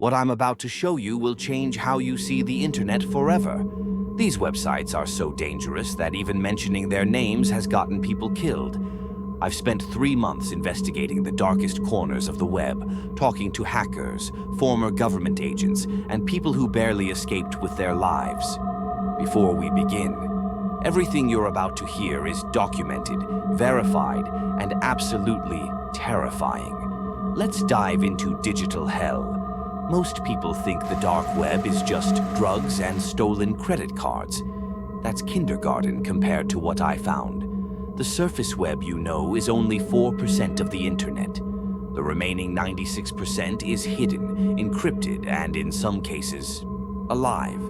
What I'm about to show you will change how you see the internet forever. These websites are so dangerous that even mentioning their names has gotten people killed. I've spent 3 months investigating the darkest corners of the web, talking to hackers, former government agents, and people who barely escaped with their lives. Before we begin, everything you're about to hear is documented, verified, and absolutely terrifying. Let's dive into digital hell. Most people think the dark web is just drugs and stolen credit cards. That's kindergarten compared to what I found. The surface web you know is only 4% of the internet. The remaining 96% is hidden, encrypted, and in some cases, alive.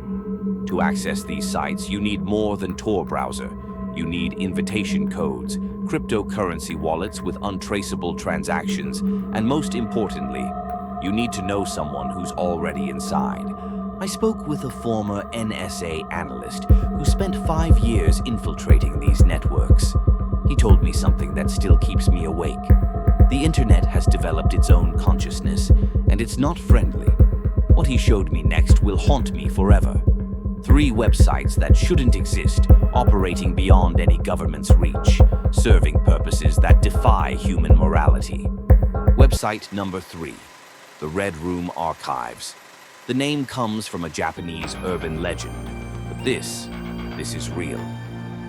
To access these sites, you need more than Tor browser. You need invitation codes, cryptocurrency wallets with untraceable transactions, and most importantly, you need to know someone who's already inside. I spoke with a former NSA analyst who spent 5 years infiltrating these networks. He told me something that still keeps me awake. The internet has developed its own consciousness, and it's not friendly. What he showed me next will haunt me forever. 3 websites that shouldn't exist, operating beyond any government's reach, serving purposes that defy human morality. Website number 3, the Red Room Archives. The name comes from a Japanese urban legend, but this is real.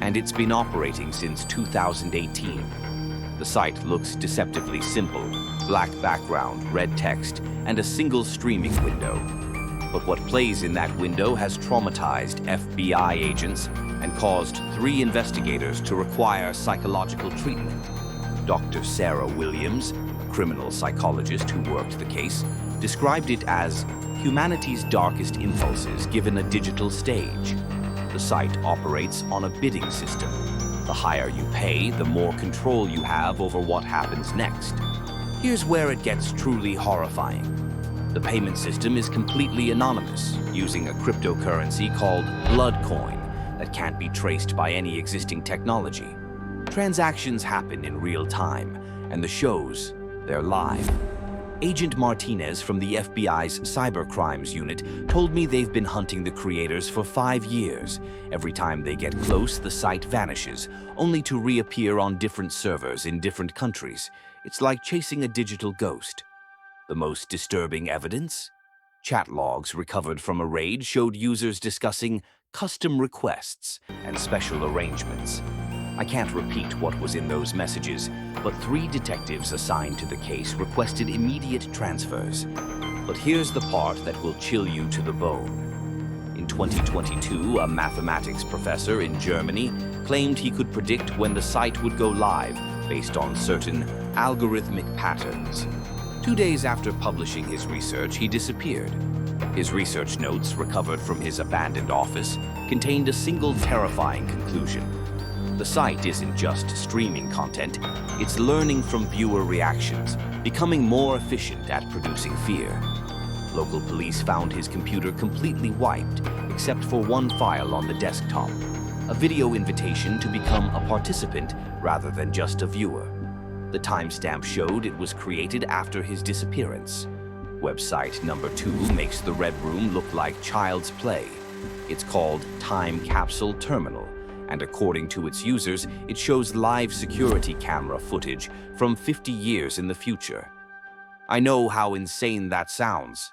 And it's been operating since 2018. The site looks deceptively simple: black background, red text, and a single streaming window. But what plays in that window has traumatized FBI agents and caused 3 investigators to require psychological treatment. Dr. Sarah Williams, a criminal psychologist who worked the case, described it as humanity's darkest impulses given a digital stage. The site operates on a bidding system. The higher you pay, the more control you have over what happens next. Here's where it gets truly horrifying. The payment system is completely anonymous, using a cryptocurrency called Bloodcoin that can't be traced by any existing technology. Transactions happen in real time, and the shows, they're live. Agent Martinez from the FBI's Cybercrimes Unit told me they've been hunting the creators for 5 years. Every time they get close, the site vanishes, only to reappear on different servers in different countries. It's like chasing a digital ghost. The most disturbing evidence? Chat logs recovered from a raid showed users discussing custom requests and special arrangements. I can't repeat what was in those messages, but 3 detectives assigned to the case requested immediate transfers. But here's the part that will chill you to the bone. In 2022, a mathematics professor in Germany claimed he could predict when the site would go live based on certain algorithmic patterns. 2 days after publishing his research, he disappeared. His research notes, recovered from his abandoned office, contained a single terrifying conclusion. The site isn't just streaming content, it's learning from viewer reactions, becoming more efficient at producing fear. Local police found his computer completely wiped, except for one file on the desktop, a video invitation to become a participant rather than just a viewer. The timestamp showed it was created after his disappearance. Website number 2 makes the Red Room look like child's play. It's called Time Capsule Terminal, and according to its users, it shows live security camera footage from 50 years in the future. I know how insane that sounds.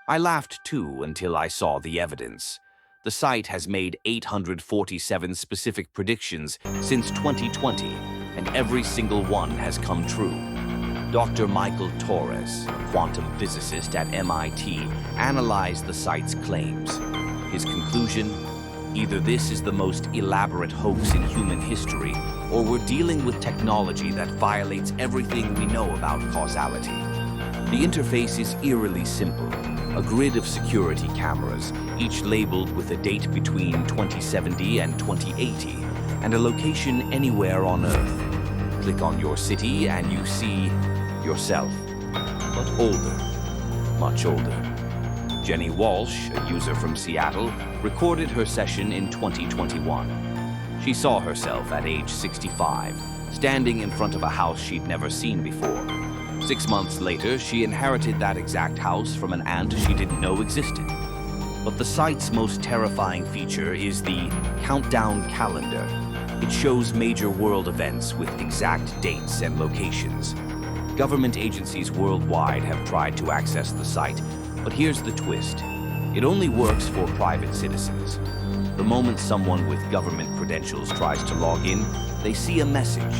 I laughed too until I saw the evidence. The site has made 847 specific predictions since 2020, and every single one has come true. Dr. Michael Torres, a quantum physicist at MIT, analyzed the site's claims. His conclusion: either this is the most elaborate hoax in human history, or we're dealing with technology that violates everything we know about causality. The interface is eerily simple: a grid of security cameras, each labeled with a date between 2070 and 2080, and a location anywhere on Earth. Click on your city and you see yourself, but older, much older. Jenny Walsh, a user from Seattle, recorded her session in 2021. She saw herself at age 65, standing in front of a house she'd never seen before. 6 months later, she inherited that exact house from an aunt she didn't know existed. But the site's most terrifying feature is the countdown calendar. It shows major world events with exact dates and locations. Government agencies worldwide have tried to access the site, but here's the twist. It only works for private citizens. The moment someone with government credentials tries to log in, they see a message.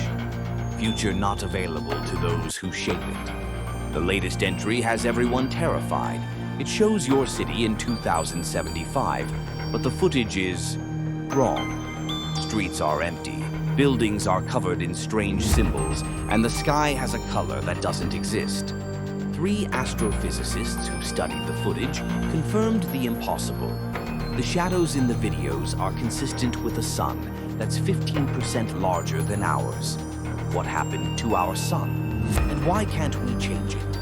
Future not available to those who shape it. The latest entry has everyone terrified. It shows your city in 2075, but the footage is wrong. Streets are empty, buildings are covered in strange symbols, and the sky has a color that doesn't exist. 3 astrophysicists who studied the footage confirmed the impossible. The shadows in the videos are consistent with a sun that's 15% larger than ours. What happened to our sun? And why can't we change it?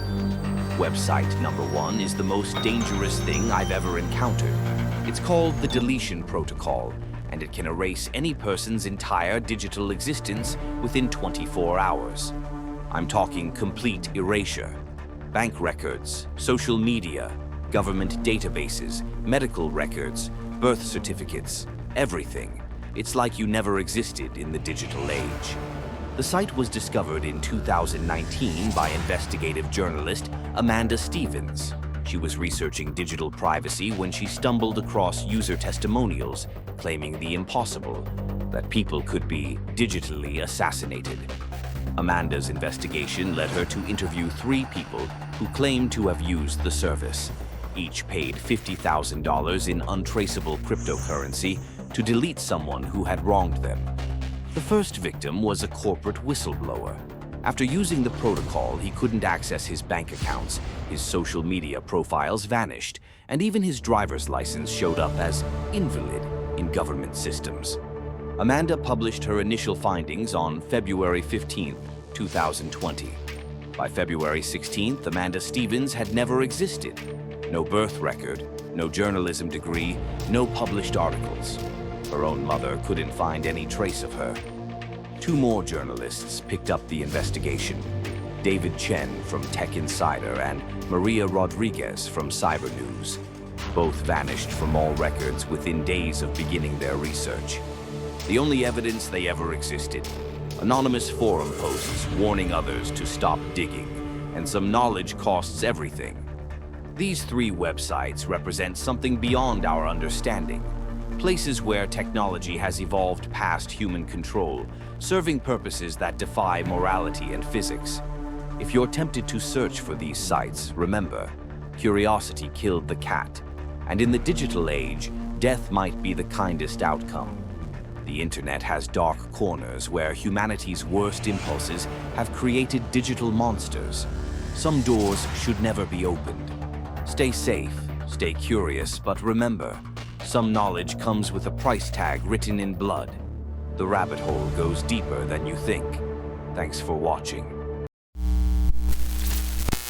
Website number 1 is the most dangerous thing I've ever encountered. It's called the Deletion protocol, and it can erase any person's entire digital existence within 24 hours. I'm talking complete erasure. Bank records, social media, government databases, medical records, birth certificates, everything. It's like you never existed in the digital age. The site was discovered in 2019 by investigative journalist Amanda Stevens. She was researching digital privacy when she stumbled across user testimonials claiming the impossible, that people could be digitally assassinated. Amanda's investigation led her to interview 3 people who claimed to have used the service. Each paid $50,000 in untraceable cryptocurrency to delete someone who had wronged them. The first victim was a corporate whistleblower. After using the protocol, he couldn't access his bank accounts, his social media profiles vanished, and even his driver's license showed up as invalid in government systems. Amanda published her initial findings on February 15, 2020. By February 16th, Amanda Stevens had never existed. No birth record, no journalism degree, no published articles. Her own mother couldn't find any trace of her. 2 more journalists picked up the investigation. David Chen from Tech Insider and Maria Rodriguez from Cyber News. Both vanished from all records within days of beginning their research. The only evidence they ever existed: anonymous forum posts warning others to stop digging, and some knowledge costs everything. These 3 websites represent something beyond our understanding. Places where technology has evolved past human control, serving purposes that defy morality and physics. If you're tempted to search for these sites, remember, curiosity killed the cat. And in the digital age, death might be the kindest outcome. The internet has dark corners where humanity's worst impulses have created digital monsters. Some doors should never be opened. Stay safe, stay curious, but remember, some knowledge comes with a price tag written in blood. The rabbit hole goes deeper than you think. Thanks for watching.